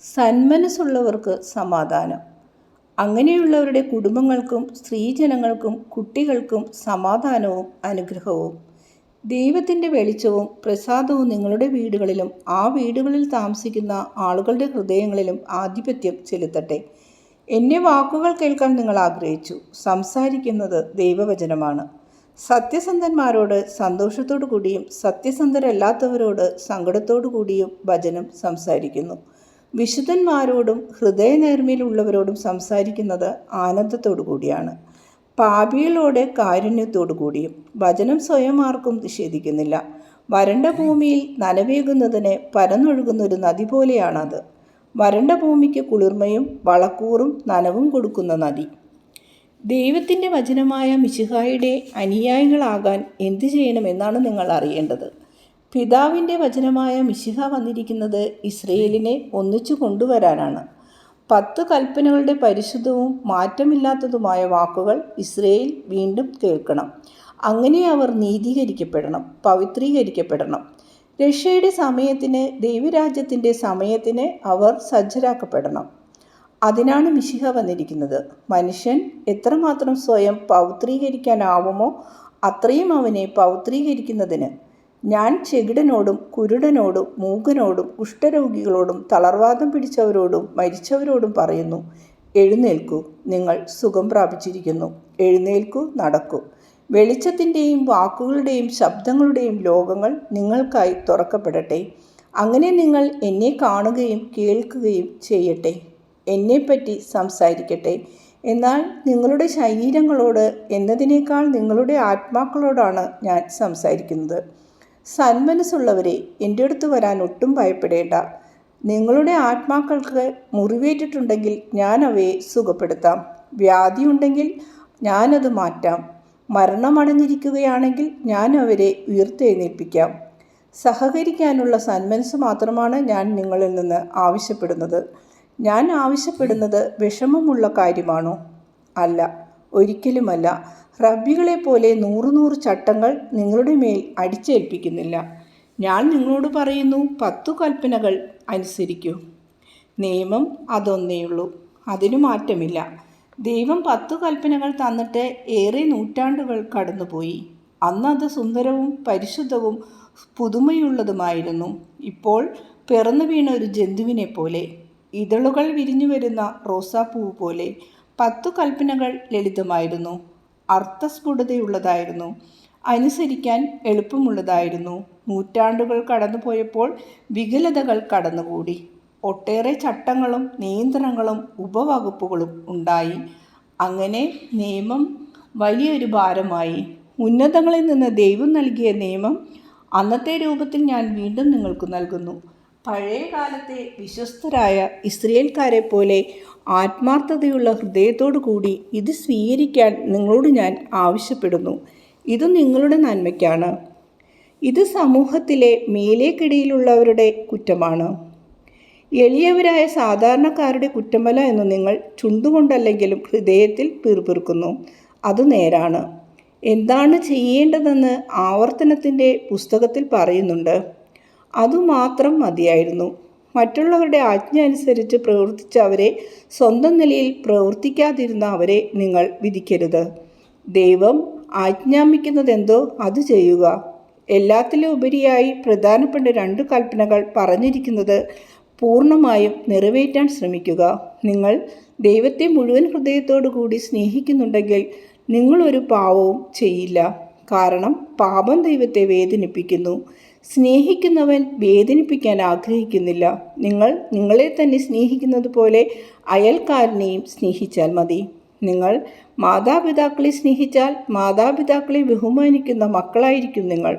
സന്മനസ്സുള്ളവർക്ക് സമാധാനം. അങ്ങനെയുള്ളവരുടെ കുടുംബങ്ങൾക്കും സ്ത്രീജനങ്ങൾക്കും കുട്ടികൾക്കും സമാധാനവും അനുഗ്രഹവും. ദൈവത്തിൻ്റെ വെളിച്ചവും പ്രസാദവും നിങ്ങളുടെ വീടുകളിലും ആ വീടുകളിൽ താമസിക്കുന്ന ആളുകളുടെ ഹൃദയങ്ങളിലും ആധിപത്യം ചെലുത്തട്ടെ. എൻ്റെ വാക്കുകൾ കേൾക്കാൻ നിങ്ങൾ ആഗ്രഹിച്ചു. സംസാരിക്കുന്നത് ദൈവവചനമാണ്. സത്യസന്ധന്മാരോട് സന്തോഷത്തോടു കൂടിയും സത്യസന്ധരല്ലാത്തവരോട് സങ്കടത്തോടു കൂടിയും വചനം സംസാരിക്കുന്നു. വിശുദ്ധന്മാരോടും ഹൃദയനേർമയിലുള്ളവരോടും സംസാരിക്കുന്നത് ആനന്ദത്തോടു കൂടിയാണ്. പാപികളോട് കാരുണ്യത്തോടു കൂടിയും. വചനം സ്വയം ആർക്കും നിഷേധിക്കുന്നില്ല. വരണ്ട ഭൂമിയിൽ നനവേകുന്നതിന് പരന്നൊഴുകുന്നൊരു നദി പോലെയാണത്. വരണ്ട ഭൂമിക്ക് കുളിർമയും വളക്കൂറും നനവും കൊടുക്കുന്ന നദി. ദൈവത്തിൻ്റെ വചനമായ മിശിഹായുടെ അനുയായികളാകാൻ എന്തു ചെയ്യണമെന്നാണ് നിങ്ങൾ അറിയേണ്ടത്. പിതാവിൻ്റെ വചനമായ മിശിഹ വന്നിരിക്കുന്നത് ഇസ്രയേലിനെ ഒന്നിച്ചു കൊണ്ടുവരാനാണ്. 10 കൽപ്പനകളുടെ പരിശുദ്ധവും മാറ്റമില്ലാത്തതുമായ വാക്കുകൾ ഇസ്രയേൽ വീണ്ടും കേൾക്കണം. അങ്ങനെ അവർ നീതീകരിക്കപ്പെടണം, പവിത്രീകരിക്കപ്പെടണം. രക്ഷയുടെ സമയത്തിന്, ദൈവരാജ്യത്തിൻ്റെ സമയത്തിന് അവർ സജ്ജരാക്കപ്പെടണം. അതിനാണ് മിശിഹ വന്നിരിക്കുന്നത്. മനുഷ്യൻ എത്രമാത്രം സ്വയം പവിത്രീകരിക്കാനാവുമോ അത്രയും അവനെ പവിത്രീകരിക്കുന്നതിന് ഞാൻ ചെകിടനോടും കുരുടനോടും മൂകനോടും കുഷ്ഠരോഗികളോടും തളർവാദം പിടിച്ചവരോടും മരിച്ചവരോടും പറയുന്നു, എഴുന്നേൽക്കൂ, നിങ്ങൾ സുഖം പ്രാപിച്ചിരിക്കുന്നു. എഴുന്നേൽക്കൂ, നടക്കൂ. വെളിച്ചത്തിൻ്റെയും വാക്കുകളുടെയും ശബ്ദങ്ങളുടെയും ലോകങ്ങൾ നിങ്ങൾക്കായി തുറക്കപ്പെടട്ടെ. അങ്ങനെ നിങ്ങൾ എന്നെ കാണുകയും കേൾക്കുകയും ചെയ്യട്ടെ. എന്നെപ്പറ്റി സംസാരിക്കട്ടെ. എന്നാൽ നിങ്ങളുടെ ശരീരങ്ങളോട് എന്നതിനേക്കാൾ നിങ്ങളുടെ ആത്മാക്കളോടാണ് ഞാൻ സംസാരിക്കുന്നത്. സന്മനസ്സുള്ളവരെ, എൻ്റെ അടുത്ത് വരാൻ ഒട്ടും ഭയപ്പെടേണ്ട. നിങ്ങളുടെ ആത്മാക്കൾക്ക് മുറിവേറ്റിട്ടുണ്ടെങ്കിൽ ഞാൻ അവയെ സുഖപ്പെടുത്താം. വ്യാധിയുണ്ടെങ്കിൽ ഞാനത് മാറ്റാം. മരണമടഞ്ഞിരിക്കുകയാണെങ്കിൽ ഞാൻ അവരെ ഉയർത്തെഴുന്നേൽപ്പിക്കാം. സഹകരിക്കാനുള്ള സന്മനസ്സ് മാത്രമാണ് ഞാൻ നിങ്ങളിൽ നിന്ന് ആവശ്യപ്പെടുന്നത്. ഞാൻ ആവശ്യപ്പെടുന്നത് വിഷമമുള്ള കാര്യമാണോ? അല്ല, ഒരിക്കലുമല്ല. റബ്ബികളെപ്പോലെ 100 ചട്ടങ്ങൾ നിങ്ങളുടെ മേൽ അടിച്ചേൽപ്പിക്കുന്നില്ല. ഞാൻ നിങ്ങളോട് പറയുന്നു, 10 കൽപ്പനകൾ അനുസരിക്കൂ. നിയമം അതൊന്നേയുള്ളൂ, അതിനു മാറ്റമില്ല. ദൈവം 10 കൽപ്പനകൾ തന്നിട്ട് ഏറെ നൂറ്റാണ്ടുകൾ കടന്നുപോയി. അന്നത് സുന്ദരവും പരിശുദ്ധവും പുതുമയുള്ളതുമായിരുന്നു. ഇപ്പോൾ പിറന്നു വീണ ഒരു ജന്തുവിനെ പോലെ, ഇതളുകൾ വിരിഞ്ഞു വരുന്ന റോസാപ്പൂവ് പോലെ. 10 കൽപ്പനകൾ ലളിതമായിരുന്നു, അർത്ഥസ്ഫുടതയുള്ളതായിരുന്നു, അനുസരിക്കാൻ എളുപ്പമുള്ളതായിരുന്നു. നൂറ്റാണ്ടുകൾ കടന്നുപോയപ്പോൾ വികലതകൾ കടന്നുകൂടി. ഒട്ടേറെ ചട്ടങ്ങളും നിയന്ത്രണങ്ങളും ഉപവകുപ്പുകളും ഉണ്ടായി. അങ്ങനെ നിയമം വലിയൊരു ഭാരമായി. ഉന്നതങ്ങളിൽ നിന്ന് ദൈവം നൽകിയ നിയമം അന്നത്തെ രൂപത്തിൽ ഞാൻ വീണ്ടും നിങ്ങൾക്ക് നൽകുന്നു. പഴയ കാലത്തെ വിശ്വസ്തരായ ഇസ്രായേൽക്കാരെ പോലെ ആത്മാർത്ഥതയുള്ള ഹൃദയത്തോടു കൂടി ഇത് സ്വീകരിക്കാൻ നിങ്ങളോട് ഞാൻ ആവശ്യപ്പെടുന്നു. ഇത് നിങ്ങളുടെ നന്മയ്ക്കാണ്. ഇത് സമൂഹത്തിലെ മേലേക്കിടയിലുള്ളവരുടെ കുറ്റമാണ്. എളിയവരായ സാധാരണക്കാരുടെ കുറ്റമല്ല എന്ന് നിങ്ങൾ ചുണ്ടുകൊണ്ടല്ലെങ്കിലും ഹൃദയത്തിൽ പിറുപിറുക്കുന്നു. അത് നേരാണ്. എന്താണ് ചെയ്യേണ്ടതെന്ന് ആവർത്തനത്തിൻ്റെ പുസ്തകത്തിൽ പറയുന്നുണ്ട്. അതുമാത്രം മതിയായിരുന്നു. മറ്റുള്ളവരുടെ ആജ്ഞ അനുസരിച്ച് പ്രവർത്തിച്ച അവരെ, സ്വന്തം നിലയിൽ പ്രവർത്തിക്കാതിരുന്ന അവരെ നിങ്ങൾ വിധിക്കരുത്. ദൈവം ആജ്ഞാപിക്കുന്നതെന്തോ അത് ചെയ്യുക. എല്ലാത്തിലും ഉപരിയായി പ്രധാനപ്പെട്ട 2 കൽപ്പനകൾ പറഞ്ഞിരിക്കുന്നത് പൂർണ്ണമായും നിറവേറ്റാൻ ശ്രമിക്കുക. നിങ്ങൾ ദൈവത്തെ മുഴുവൻ ഹൃദയത്തോടു കൂടി സ്നേഹിക്കുന്നുണ്ടെങ്കിൽ നിങ്ങളൊരു പാപവും ചെയ്യില്ല. കാരണം പാപം ദൈവത്തെ വേദനിപ്പിക്കുന്നു. സ്നേഹിക്കുന്നവൻ വേദനിപ്പിക്കാൻ ആഗ്രഹിക്കുന്നില്ല. നിങ്ങൾ നിങ്ങളെ തന്നെ സ്നേഹിക്കുന്നത് പോലെ അയൽക്കാരനെയും സ്നേഹിച്ചാൽ മതി. നിങ്ങൾ മാതാപിതാക്കളെ സ്നേഹിച്ചാൽ മാതാപിതാക്കളെ ബഹുമാനിക്കുന്ന മക്കളായിരിക്കും നിങ്ങൾ.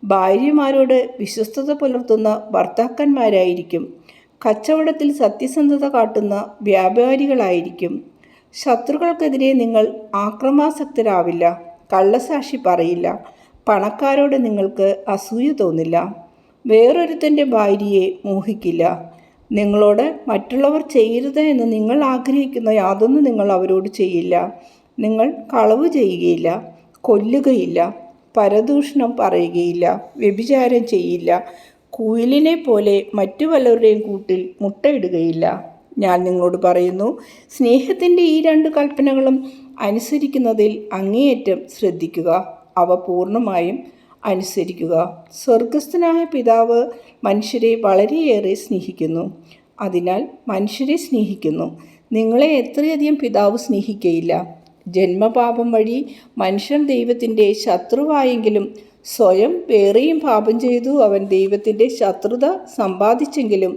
ഭാര്യമാരോട് വിശ്വസ്തത പുലർത്തുന്ന ഭർത്താക്കന്മാരായിരിക്കും. കച്ചവടത്തിൽ സത്യസന്ധത കാട്ടുന്ന വ്യാപാരികളായിരിക്കും. ശത്രുക്കൾക്കെതിരെ നിങ്ങൾ ആക്രമാസക്തരാവില്ല. കള്ളസാക്ഷി പറയില്ല. പണക്കാരോട് നിങ്ങൾക്ക് അസൂയ തോന്നില്ല. വേറൊരുത്തൻ്റെ ഭാര്യയെ മോഹിക്കില്ല. നിങ്ങളോട് മറ്റുള്ളവർ ചെയ്യരുത് എന്ന് നിങ്ങൾ ആഗ്രഹിക്കുന്ന യാതൊന്നും നിങ്ങൾ അവരോട് ചെയ്യില്ല. നിങ്ങൾ കളവ് ചെയ്യുകയില്ല, കൊല്ലുകയില്ല, പരദൂഷണം പറയുകയില്ല, വ്യഭിചാരം ചെയ്യില്ല, കുയിലിനെ പോലെ മറ്റു വല്ലവരുടെയും കൂട്ടിൽ മുട്ടയിടുകയില്ല. ഞാൻ നിങ്ങളോട് പറയുന്നു, സ്നേഹത്തിൻ്റെ ഈ 2 കൽപ്പനകളും അനുസരിക്കുന്നതിൽ അങ്ങേയറ്റം ശ്രദ്ധിക്കുക, അവ പൂർണ്ണമായും അനുസരിക്കുക. സ്വർഗസ്ഥനായ പിതാവ് മനുഷ്യരെ വളരെയേറെ സ്നേഹിക്കുന്നു. അതിനാൽ മനുഷ്യരെ സ്നേഹിക്കുന്നു. നിങ്ങളെ എത്രയധികം പിതാവ് സ്നേഹിക്കയില്ല. ജന്മപാപം വഴി മനുഷ്യൻ ദൈവത്തിൻ്റെ ശത്രുവായെങ്കിലും സ്വയം വേറെയും പാപം ചെയ്തു അവൻ ദൈവത്തിൻ്റെ ശത്രുത സമ്പാദിച്ചെങ്കിലും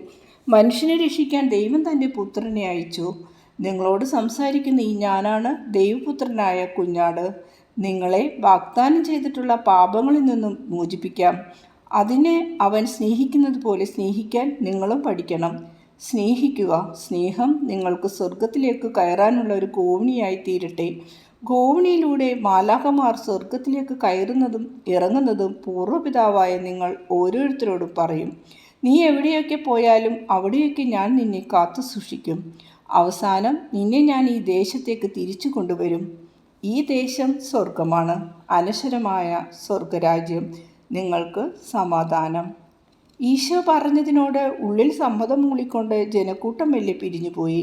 മനുഷ്യനെ രക്ഷിക്കാൻ ദൈവം തൻ്റെ പുത്രനെ അയച്ചു. നിങ്ങളോട് സംസാരിക്കുന്ന ഈ ഞാനാണ് ദൈവപുത്രനായ കുഞ്ഞാട്. നിങ്ങളെ വാഗ്ദാനം ചെയ്തിട്ടുള്ള പാപങ്ങളിൽ നിന്നും മോചിപ്പിക്കാം. അതിനെ അവൻ സ്നേഹിക്കുന്നത് പോലെ സ്നേഹിക്കാൻ നിങ്ങളും പഠിക്കണം. സ്നേഹിക്കുക. സ്നേഹം നിങ്ങൾക്ക് സ്വർഗത്തിലേക്ക് കയറാനുള്ള ഒരു ഗോവണിയായി തീരട്ടെ. ഗോവണിയിലൂടെ മാലാഖമാർ സ്വർഗത്തിലേക്ക് കയറുന്നതും ഇറങ്ങുന്നതും പൂർവ്വപിതാവായ നിങ്ങൾ ഓരോരുത്തരോടും പറയും. നീ എവിടെയൊക്കെ പോയാലും അവിടെയൊക്കെ ഞാൻ നിന്നെ കാത്തു സൂക്ഷിക്കും. അവസാനം നിന്നെ ഞാൻ ഈ ദേശത്തേക്ക് തിരിച്ചു കൊണ്ടുവരും. ഈ ദേശം സ്വർഗമാണ്, അനശ്വരമായ സ്വർഗരാജ്യം. നിങ്ങൾക്ക് സമാധാനം. ഈശോ പറഞ്ഞതിനോട് ഉള്ളിൽ സമ്മതം മൂളിക്കൊണ്ട് ജനക്കൂട്ടം മെല്ലെ പിരിഞ്ഞുപോയി.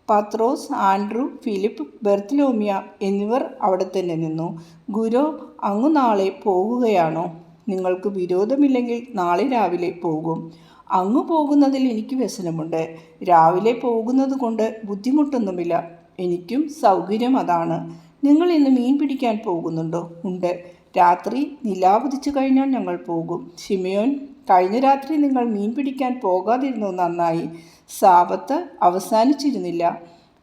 പത്രോസ്, ആൻഡ്രു, ഫിലിപ്പ്, ബർത്തലോമ്യ എന്നിവർ അവിടെ തന്നെ നിന്നു. ഗുരു, അങ്ങ് നാളെ പോകുകയാണോ? നിങ്ങൾക്ക് വിരോധമില്ലെങ്കിൽ നാളെ രാവിലെ പോകും. അങ്ങ് പോകുന്നതിൽ എനിക്ക് വ്യസനമുണ്ട്. രാവിലെ പോകുന്നത് കൊണ്ട് ബുദ്ധിമുട്ടൊന്നുമില്ല. എനിക്കും സൗകര്യം അതാണ്. നിങ്ങൾ ഇന്ന് മീൻ പിടിക്കാൻ പോകുന്നുണ്ടോ? ഉണ്ട്. രാത്രി നിലാവുദിച്ചു കഴിഞ്ഞാൽ ഞങ്ങൾ പോകും. ശിമയോൻ, കഴിഞ്ഞ രാത്രി നിങ്ങൾ മീൻ പിടിക്കാൻ പോകാതിരുന്നത് നന്നായി. സാബത്ത് അവസാനിച്ചിരുന്നില്ല.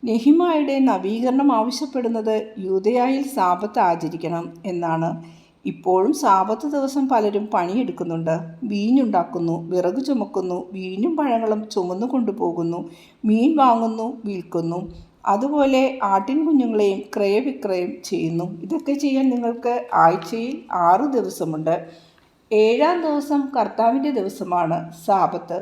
നെഹിമായുടെ നവീകരണം ആവശ്യപ്പെടുന്നത് യൂദയായിൽ സാബത്ത് ആചരിക്കണം എന്നാണ്. ഇപ്പോഴും സാബത്ത് ദിവസം പലരും പണിയെടുക്കുന്നുണ്ട്. വീഞ്ഞുണ്ടാക്കുന്നു, വിറകു ചുമക്കുന്നു, വീഞ്ഞും പഴങ്ങളും ചുമന്നു കൊണ്ടുപോകുന്നു, മീൻ വാങ്ങുന്നു, വിൽക്കുന്നു. അതുപോലെ ആട്ടിൻ കുഞ്ഞുങ്ങളെയും ക്രയവിക്രയം ചെയ്യുന്നു. ഇതൊക്കെ ചെയ്യാൻ നിങ്ങൾക്ക് ആഴ്ചയിൽ 6 ദിവസമുണ്ട്. 7-ാം ദിവസം കർത്താവിൻ്റെ ദിവസമാണ്, സാബത്ത്.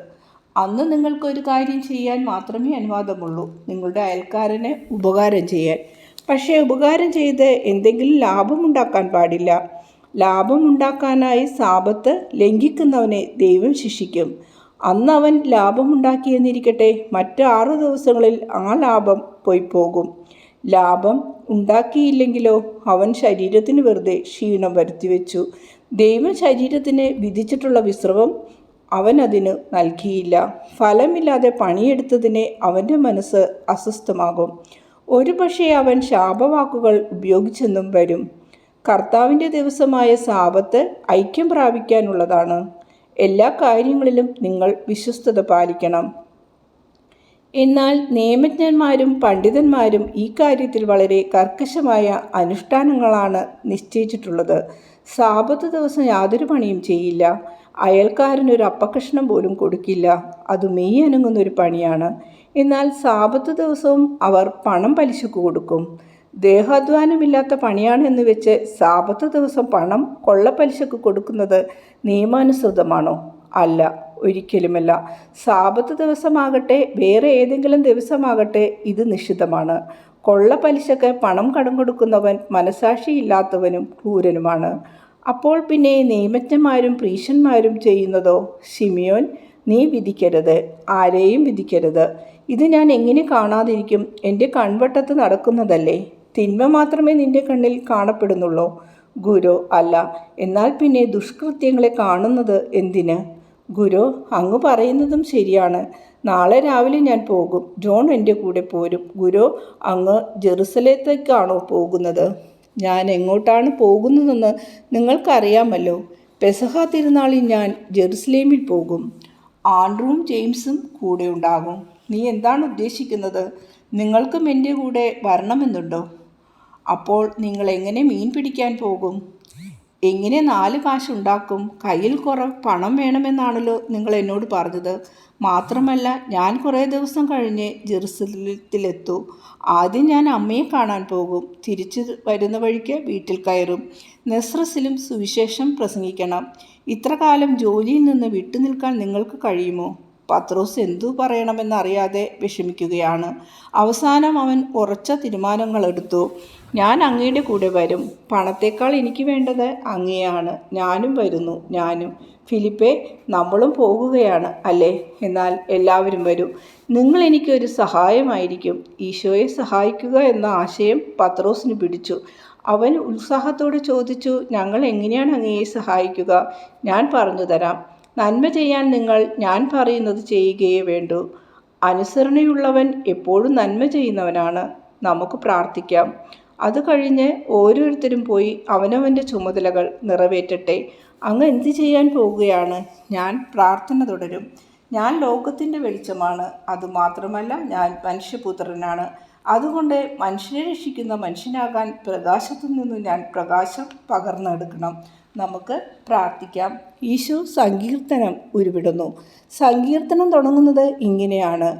അന്ന് നിങ്ങൾക്കൊരു കാര്യം ചെയ്യാൻ മാത്രമേ അനുവാദമുള്ളൂ, നിങ്ങളുടെ അയൽക്കാരന് ഉപകാരം ചെയ്യാൻ. പക്ഷേ ഉപകാരം ചെയ്ത് എന്തെങ്കിലും ലാഭമുണ്ടാക്കാൻ പാടില്ല. ലാഭമുണ്ടാക്കാനായി സാബത്ത് ലംഘിക്കുന്നവനെ ദൈവം ശിക്ഷിക്കും. അന്ന് അവൻ ലാഭമുണ്ടാക്കിയെന്നിരിക്കട്ടെ, മറ്റ് 6 ദിവസങ്ങളിൽ ആ ലാഭം പോയിപ്പോകും. ലാഭം ഉണ്ടാക്കിയില്ലെങ്കിലോ അവൻ ശരീരത്തിന് വെറുതെ ക്ഷീണം വരുത്തിവെച്ചു. ദൈവം ശരീരത്തിന് വിധിച്ചിട്ടുള്ള വിശ്രമം അവൻ അതിന് നൽകിയില്ല. ഫലമില്ലാതെ പണിയെടുത്തതിനെ അവൻ്റെ മനസ്സ് അസ്വസ്ഥമാകും. ഒരുപക്ഷെ അവൻ ശാപവാക്കുകൾ ഉപയോഗിച്ചെന്നും വരും. കർത്താവിൻ്റെ ദിവസമായ സാബത്ത് ഐക്യം പ്രാപിക്കാനുള്ളതാണ്. എല്ലാ കാര്യങ്ങളിലും നിങ്ങൾ വിശ്വസ്തത പാലിക്കണം. എന്നാൽ നിയമജ്ഞന്മാരും പണ്ഡിതന്മാരും ഈ കാര്യത്തിൽ വളരെ കർക്കശമായ അനുഷ്ഠാനങ്ങളാണ് നിശ്ചയിച്ചിട്ടുള്ളത്. സാബത്ത് ദിവസം യാതൊരു പണിയും ചെയ്യില്ല. അയൽക്കാരനൊരു അപ്പക്കഷ്ണം പോലും കൊടുക്കില്ല. അത് മെയ് അനങ്ങുന്നൊരു പണിയാണ്. എന്നാൽ സാബത്ത് ദിവസവും അവർ പണം പലിശക്ക് കൊടുക്കും. ദേഹാധ്വാനമില്ലാത്ത പണിയാണെന്ന് വെച്ച് സാബത്ത് ദിവസം പണം കൊള്ളപ്പലിശക്ക് കൊടുക്കുന്നത് നിയമാനുസൃതമാണോ? അല്ല, ഒരിക്കലുമല്ല. സാബത്ത് ദിവസമാകട്ടെ വേറെ ഏതെങ്കിലും ദിവസമാകട്ടെ ഇത് നിഷിദ്ധമാണ്. കൊള്ളപ്പലിശക്ക് പണം കടം കൊടുക്കുന്നവൻ മനസാക്ഷിയില്ലാത്തവനും ക്രൂരനുമാണ്. അപ്പോൾ പിന്നെ നിയമജ്ഞന്മാരും പ്രീശന്മാരും ചെയ്യുന്നതോ? ശിമയോൻ, നീ വിധിക്കരുത്, ആരെയും വിധിക്കരുത്. ഇത് ഞാൻ എങ്ങനെ കാണാതിരിക്കും? എൻ്റെ കൺവട്ടത്ത് നടക്കുന്നതല്ലേ. തിന്മ മാത്രമേ നിന്റെ കണ്ണിൽ കാണപ്പെടുന്നുള്ളൂ. ഗുരു, അല്ല. എന്നാൽ പിന്നെ ദുഷ്കൃത്യങ്ങളെ കാണുന്നത് എന്തിന്? ഗുരു, അങ്ങ് പറയുന്നതും ശരിയാണ്. നാളെ രാവിലെ ഞാൻ പോകും. ജോൺ എൻ്റെ കൂടെ പോരും. ഗുരു, അങ്ങ് ജെറുസലേത്തേക്കാണോ പോകുന്നത്? ഞാൻ എങ്ങോട്ടാണ് പോകുന്നതെന്ന് നിങ്ങൾക്കറിയാമല്ലോ. പെസഹ തിരുനാളിൽ ഞാൻ ജെറുസലേമിൽ പോകും. ആൻഡ്രുവും ജെയിംസും കൂടെ ഉണ്ടാകും. നീ എന്താണ് ഉദ്ദേശിക്കുന്നത്? നിങ്ങൾക്കും എൻ്റെ കൂടെ വരണമെന്നുണ്ടോ? അപ്പോൾ നിങ്ങൾ എങ്ങനെ മീൻ പിടിക്കാൻ പോകും? എങ്ങനെ 4 കാശ് ഉണ്ടാക്കും? കയ്യിൽ കുറേ പണം വേണമെന്നാണല്ലോ നിങ്ങൾ എന്നോട് പറഞ്ഞത്. മാത്രമല്ല, ഞാൻ കുറേ ദിവസം കഴിഞ്ഞ് ജെറുസലേത്തിലെത്തൂ. ആദ്യം ഞാൻ അമ്മയെ കാണാൻ പോകും. തിരിച്ചു വരുന്ന വഴിക്ക് വീട്ടിൽ കയറും. നെസ്രസിലും സുവിശേഷം പ്രസംഗിക്കണം. ഇത്ര കാലം ജോലിയിൽ നിന്ന് വിട്ടുനിൽക്കാൻ നിങ്ങൾക്ക് കഴിയുമോ? പത്രോസ് എന്തു പറയണമെന്നറിയാതെ വിഷമിക്കുകയാണ്. അവസാനം അവൻ ഉറച്ച തീരുമാനങ്ങളെടുത്തു. ഞാൻ അങ്ങയുടെ കൂടെ വരും. പണത്തേക്കാൾ എനിക്ക് വേണ്ടത് അങ്ങയെയാണ്. ഞാനും വരുന്നു. ഞാനും ഫിലിപ്പേ, നമ്മളും പോകുകയാണ് അല്ലേ? എന്നാൽ എല്ലാവരും വരൂ. നിങ്ങൾ എനിക്കൊരു സഹായമായിരിക്കും. ഈശോയെ സഹായിക്കുക എന്ന ആശയം പത്രോസിന് പിടിച്ചു. അവൻ ഉത്സാഹത്തോടെ ചോദിച്ചു, ഞങ്ങൾ എങ്ങനെയാണ് അങ്ങയെ സഹായിക്കുക? ഞാൻ പറഞ്ഞു തരാം. നന്മ ചെയ്യാൻ നിങ്ങൾ ഞാൻ പറയുന്നത് ചെയ്യുകയേ വേണ്ടൂ. അനുസരണയുള്ളവൻ എപ്പോഴും നന്മ ചെയ്യുന്നവനാണ്. നമുക്ക് പ്രാർത്ഥിക്കാം. അത് കഴിഞ്ഞ് ഓരോരുത്തരും പോയി അവനവൻ്റെ ചുമതലകൾ നിറവേറ്റട്ടെ. അങ്ങ് എന്ത് ചെയ്യാൻ പോവുകയാണ്? ഞാൻ പ്രാർത്ഥന തുടരും. ഞാൻ ലോകത്തിൻ്റെ വെളിച്ചമാണ്. അതുമാത്രമല്ല, ഞാൻ മനുഷ്യപുത്രനാണ്. അതുകൊണ്ട് മനുഷ്യനെ രക്ഷിക്കുന്ന മനുഷ്യനാകാൻ പ്രകാശത്തു നിന്നും ഞാൻ പ്രകാശം പകർന്നെടുക്കണം. നമുക്ക് പ്രാർത്ഥിക്കാം. ഈശോ സങ്കീർത്തനം ഉരുവിടുന്നു. സങ്കീർത്തനം തുടങ്ങുന്നത് ഇങ്ങനെയാണ്: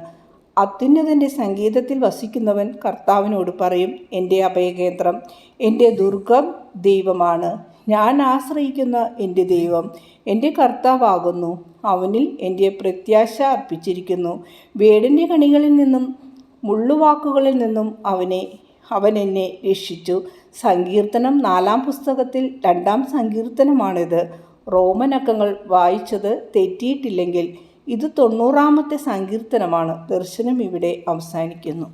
അത്യുന്നതൻ്റെ സംഗീതത്തിൽ വസിക്കുന്നവൻ കർത്താവിനോട് പറയും, എൻ്റെ അഭയകേന്ദ്രം, എൻ്റെ ദുർഗം ദൈവമാണ്. ഞാൻ ആശ്രയിക്കുന്ന എൻ്റെ ദൈവം എൻ്റെ കർത്താവാകുന്നു. അവനിൽ എൻ്റെ പ്രത്യാശ അർപ്പിച്ചിരിക്കുന്നു. വേടിൻ്റെ കണികളിൽ നിന്നും മുള്ളുവാക്കുകളിൽ നിന്നും അവൻ എന്നെ രക്ഷിച്ചു. സങ്കീർത്തനം 4-ാം പുസ്തകത്തിൽ 2-ാം സങ്കീർത്തനമാണിത്. റോമൻ അക്കങ്ങൾ വായിച്ചത് തെറ്റിയിട്ടില്ലെങ്കിൽ ഇത് 90-ാമത്തെ സങ്കീർത്തനമാണ്. ദർശനം ഇവിടെ അവസാനിക്കുന്നു.